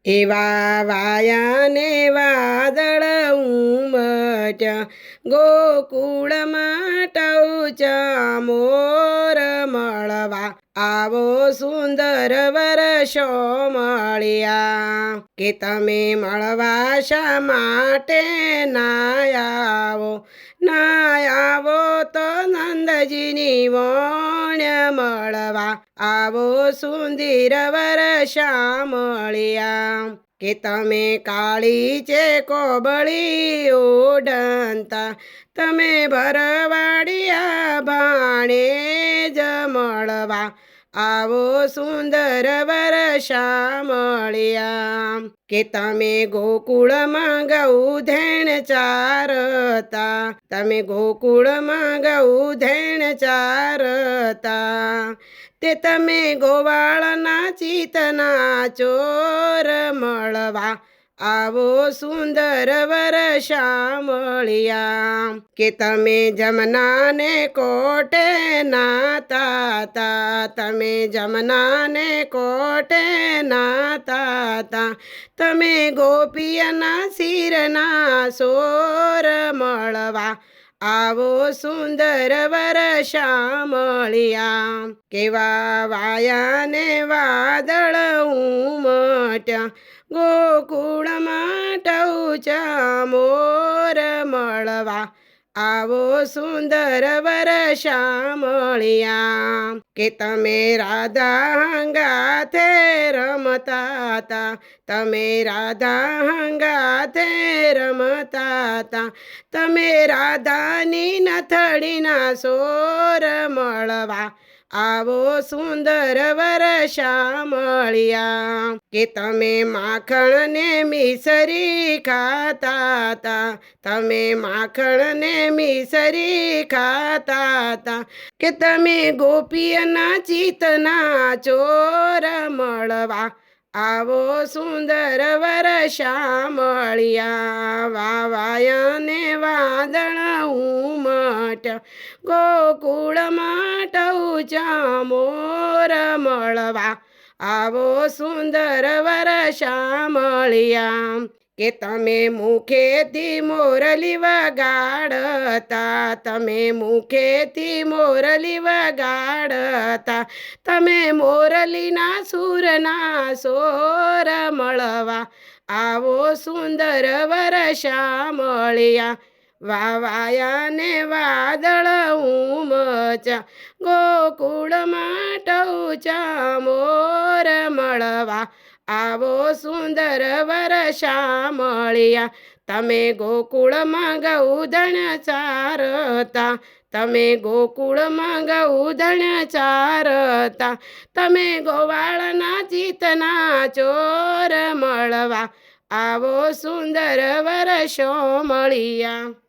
એવા વાયાને વાદળ ઉમટ્યા ગોકુળમાં ટૌચા મોર મળવા આવો સુંદર વર્ષો મળ્યા કે તમે મળવા શા માટે ના આવો તો નંદજીની વણ મળવા આવો સુંદર વર્ષા મળ્યા કે તમે કાળી છે કોબળી ઓઢંતા તમે ભરવાડિયા ભાણે જ મળવા આવો સુંદર વર્ષા મળ્યા કે તમે ગોકુળમાં ગૌધેણ ચારતા તમે ગોકુળમાં ગૌધેણ ચારતા તે તમે ગોવાળના ચિતના ચોર મળવા આવો સુંદર વર્ષા મળ્યા કે તમે જમનાને કોટે નાતા તમે જમનાને કોટે નાતા તમે ગોપીયના શિરના સોર મળવા આવો સુંદર વર્ષા મળ્યા કેવા વાયાને વાદળ ઉમટ્યા ગોકુળમાં ટૌચા મોર મળવા આવો સુંદર વર્ષા મળ્યા કે તમે રાધા હંગાથે રમતા હતા તમે રાધા હંગાથે રમતા હતા તમે રાધાની નથડીના સોર મળવા આવો સુંદર વર્ષા મળ્યા કે તમે માખણને મિસરી ખાતા હતા તમે માખણને મિસરી ખાતા હતા કે તમે ગોપીયના ચિતના ચોર મળવા આવો સુંદર વર્ષા મળ્યા વાવાયને વાદળ ઉમટ્યા ગોકુળમાં ટૌચા મોર મળવા આવો સુંદર વર્ષા મળ્યા કે તમે મુખેથી મોરલી વગાડતા તમે મુખેથી મોરલી વગાડતા તમે મોરલીના સૂરના સોર મળવા આવો સુંદર વર્ષા મળ્યા વાવાયાને વાદળ ઉમચ્યા ગોકુળમાં ટૌચા મોર મળવા આવો સુંદર વર્ષા મળ્યા તમે ગોકુળમાં ગૌધણ ચારતા તમે ગોકુળમાં ગૌધણ ચારતા તમે ગોવાળના ચિતના ચોર મળવા આવો સુંદર વર્ષો મળ્યા।